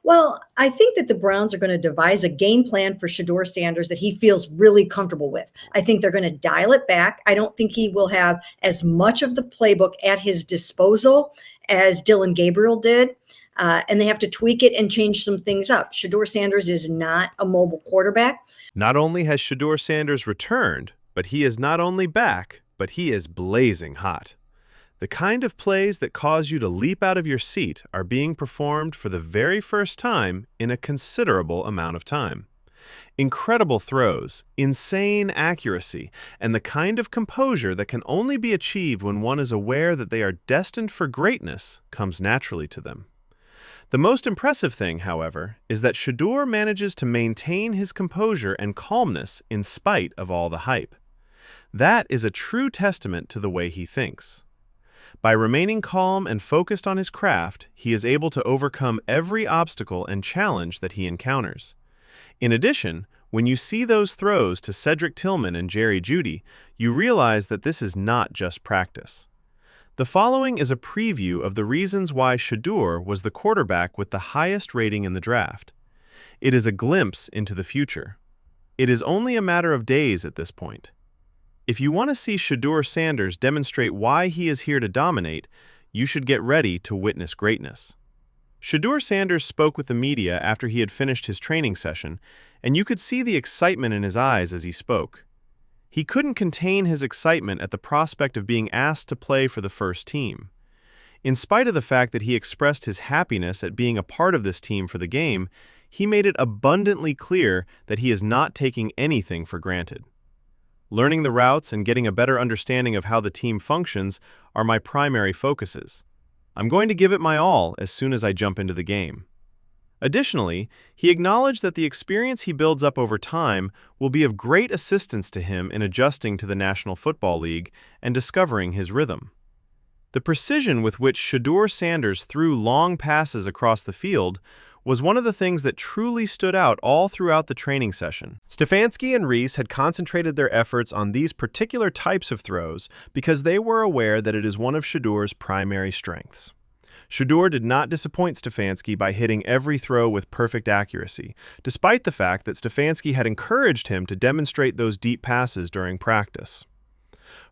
Well, I think that the Browns are going to devise a game plan for Shedeur Sanders that he feels really comfortable with. I think they're going to dial it back. I don't think he will have as much of the playbook at his disposal as Dylan Gabriel did. And they have to tweak it and change some things up. Shedeur Sanders is not a mobile quarterback. Not only has Shedeur Sanders returned, but he is not only back, but he is blazing hot. The kind of plays that cause you to leap out of your seat are being performed for the very first time in a considerable amount of time. Incredible throws, insane accuracy, and the kind of composure that can only be achieved when one is aware that they are destined for greatness comes naturally to them. The most impressive thing, however, is that Shedeur manages to maintain his composure and calmness in spite of all the hype. That is a true testament to the way he thinks. By remaining calm and focused on his craft, he is able to overcome every obstacle and challenge that he encounters. In addition, when you see those throws to Cedric Tillman and Jerry Jeudy, you realize that this is not just practice. The following is a preview of the reasons why Shedeur was the quarterback with the highest rating in the draft. It is a glimpse into the future. It is only a matter of days at this point. If you want to see Shedeur Sanders demonstrate why he is here to dominate, you should get ready to witness greatness. Shedeur Sanders spoke with the media after he had finished his training session, and you could see the excitement in his eyes as he spoke. He couldn't contain his excitement at the prospect of being asked to play for the first team. In spite of the fact that he expressed his happiness at being a part of this team for the game, he made it abundantly clear that he is not taking anything for granted. Learning the routes and getting a better understanding of how the team functions are my primary focuses. I'm going to give it my all as soon as I jump into the game. Additionally, he acknowledged that the experience he builds up over time will be of great assistance to him in adjusting to the National Football League and discovering his rhythm. The precision with which Shedeur Sanders threw long passes across the field was one of the things that truly stood out all throughout the training session. Stefanski and Reese had concentrated their efforts on these particular types of throws because they were aware that it is one of Shedeur's primary strengths. Shedeur did not disappoint Stefanski by hitting every throw with perfect accuracy, despite the fact that Stefanski had encouraged him to demonstrate those deep passes during practice.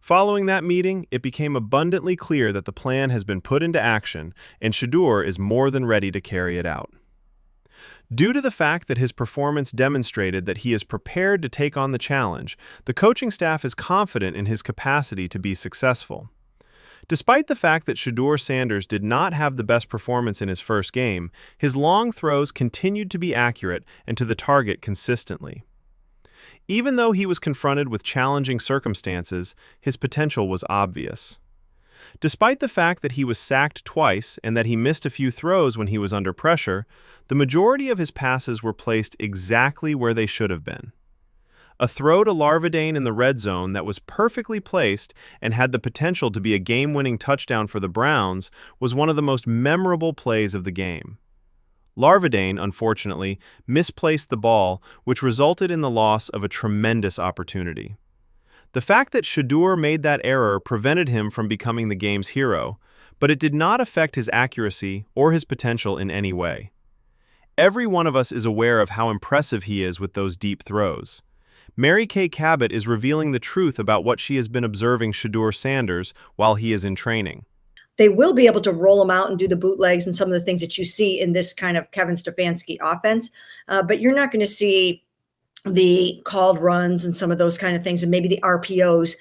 Following that meeting, it became abundantly clear that the plan has been put into action, and Shedeur is more than ready to carry it out. Due to the fact that his performance demonstrated that he is prepared to take on the challenge, the coaching staff is confident in his capacity to be successful. Despite the fact that Shedeur Sanders did not have the best performance in his first game, his long throws continued to be accurate and to the target consistently. Even though he was confronted with challenging circumstances, his potential was obvious. Despite the fact that he was sacked twice and that he missed a few throws when he was under pressure, the majority of his passes were placed exactly where they should have been. A throw to Larvadain in the red zone that was perfectly placed and had the potential to be a game-winning touchdown for the Browns was one of the most memorable plays of the game. Larvadain, unfortunately, misplaced the ball, which resulted in the loss of a tremendous opportunity. The fact that Shedeur made that error prevented him from becoming the game's hero, but it did not affect his accuracy or his potential in any way. Every one of us is aware of how impressive he is with those deep throws. Kay Cabot is revealing the truth about what she has been observing Shedeur Sanders while he is in training. They will be able to roll them out and do the bootlegs and some of the things that you see in this kind of Kevin Stefanski offense, but you're not going to see the called runs and some of those kind of things, and maybe the RPOs.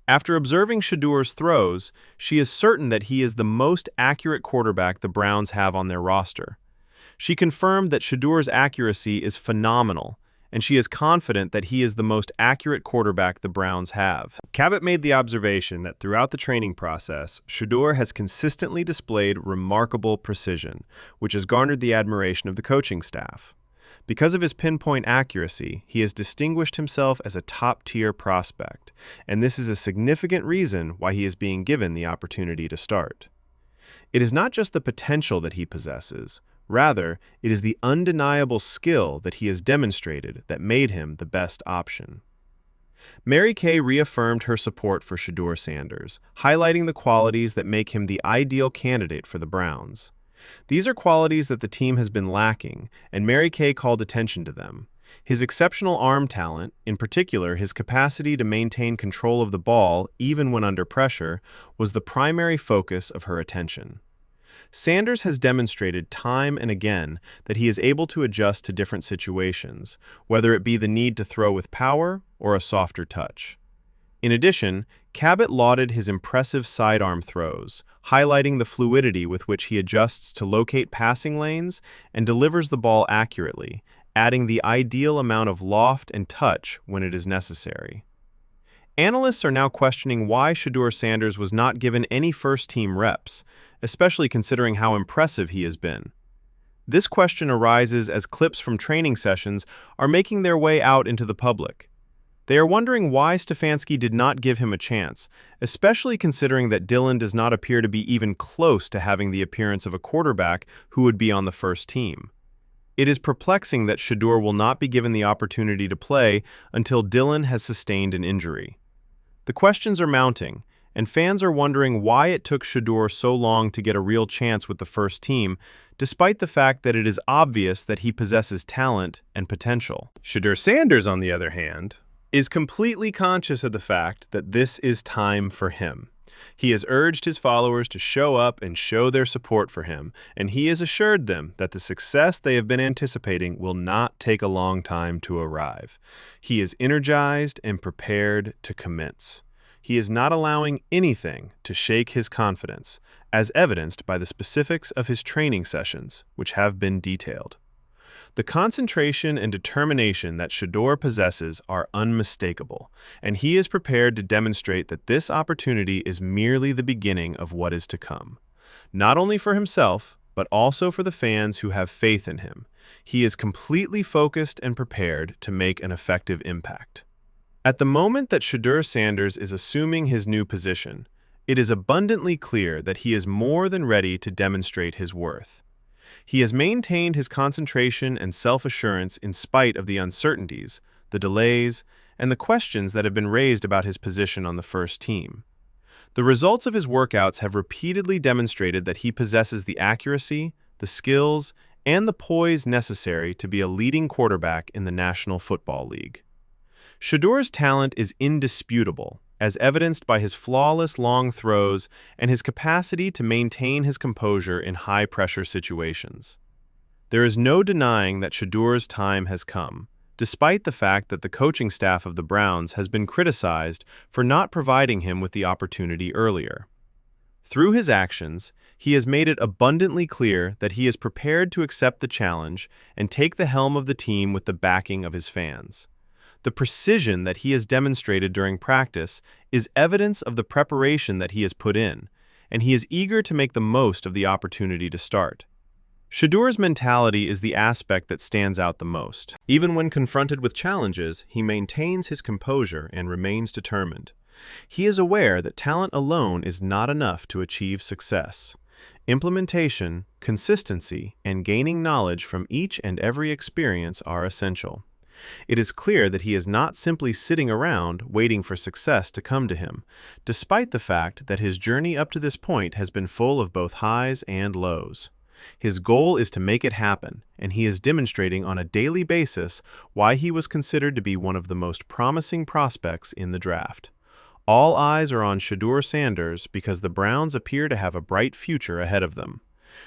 After observing Shedeur's throws, she is certain that he is the most accurate quarterback the Browns have on their roster. She confirmed that Shedeur's accuracy is phenomenal, and she is confident that he is the most accurate quarterback the Browns have. Cabot made the observation that throughout the training process, Shedeur has consistently displayed remarkable precision, which has garnered the admiration of the coaching staff. Because of his pinpoint accuracy, he has distinguished himself as a top-tier prospect, and this is a significant reason why he is being given the opportunity to start. It is not just the potential that he possesses, rather, it is the undeniable skill that he has demonstrated that made him the best option. Kay reaffirmed her support for Shedeur Sanders, highlighting the qualities that make him the ideal candidate for the Browns. These are qualities that the team has been lacking, and Mary Kay called attention to them. His exceptional arm talent, in particular his capacity to maintain control of the ball even when under pressure, was the primary focus of her attention. Sanders has demonstrated time and again that he is able to adjust to different situations, whether it be the need to throw with power or a softer touch. In addition, Cabot lauded his impressive sidearm throws, highlighting the fluidity with which he adjusts to locate passing lanes and delivers the ball accurately, adding the ideal amount of loft and touch when it is necessary. Analysts are now questioning why Shedeur Sanders was not given any first-team reps, especially considering how impressive he has been. This question arises as clips from training sessions are making their way out into the public. They are wondering why Stefanski did not give him a chance, especially considering that Dillon does not appear to be even close to having the appearance of a quarterback who would be on the first team. It is perplexing that Shedeur will not be given the opportunity to play until Dillon has sustained an injury. The questions are mounting, and fans are wondering why it took Shedeur so long to get a real chance with the first team, despite the fact that it is obvious that he possesses talent and potential. Shedeur Sanders, on the other hand, is completely conscious of the fact that this is time for him. He has urged his followers to show up and show their support for him, and he has assured them that the success they have been anticipating will not take a long time to arrive. He is energized and prepared to commence. He is not allowing anything to shake his confidence, as evidenced by the specifics of his training sessions, which have been detailed. The concentration and determination that Shedeur possesses are unmistakable, and he is prepared to demonstrate that this opportunity is merely the beginning of what is to come. Not only for himself, but also for the fans who have faith in him. He is completely focused and prepared to make an effective impact. At the moment that Shedeur Sanders is assuming his new position, it is abundantly clear that he is more than ready to demonstrate his worth. He has maintained his concentration and self-assurance in spite of the uncertainties, the delays, and the questions that have been raised about his position on the first team. The results of his workouts have repeatedly demonstrated that he possesses the accuracy, the skills, and the poise necessary to be a leading quarterback in the National Football League. Shedeur's talent is indisputable, as evidenced by his flawless long throws and his capacity to maintain his composure in high-pressure situations. There is no denying that Shedeur's time has come, despite the fact that the coaching staff of the Browns has been criticized for not providing him with the opportunity earlier. Through his actions, he has made it abundantly clear that he is prepared to accept the challenge and take the helm of the team with the backing of his fans. The precision that he has demonstrated during practice is evidence of the preparation that he has put in, and he is eager to make the most of the opportunity to start. Shedeur's mentality is the aspect that stands out the most. Even when confronted with challenges, he maintains his composure and remains determined. He is aware that talent alone is not enough to achieve success. Implementation, consistency, and gaining knowledge from each and every experience are essential. It is clear that he is not simply sitting around waiting for success to come to him, despite the fact that his journey up to this point has been full of both highs and lows. His goal is to make it happen, and he is demonstrating on a daily basis why he was considered to be one of the most promising prospects in the draft. All eyes are on Shedeur Sanders because the Browns appear to have a bright future ahead of them.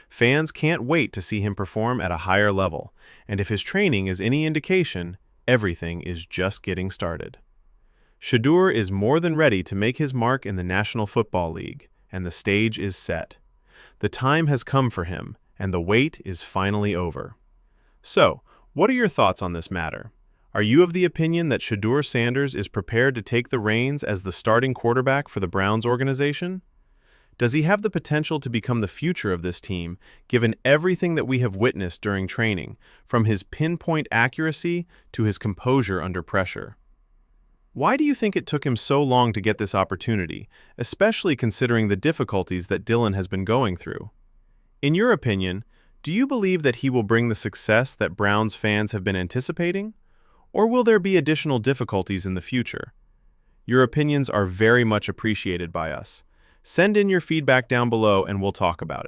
Fans can't wait to see him perform at a higher level, and if his training is any indication, everything is just getting started. Shedeur is more than ready to make his mark in the National Football League, and the stage is set. The time has come for him, and the wait is finally over. So, what are your thoughts on this matter? Are you of the opinion that Shedeur Sanders is prepared to take the reins as the starting quarterback for the Browns organization? Does he have the potential to become the future of this team, given everything that we have witnessed during training, from his pinpoint accuracy to his composure under pressure? Why do you think it took him so long to get this opportunity, especially considering the difficulties that Dillon has been going through? In your opinion, do you believe that he will bring the success that Browns fans have been anticipating? Or will there be additional difficulties in the future? Your opinions are very much appreciated by us. Send in your feedback down below and we'll talk about it.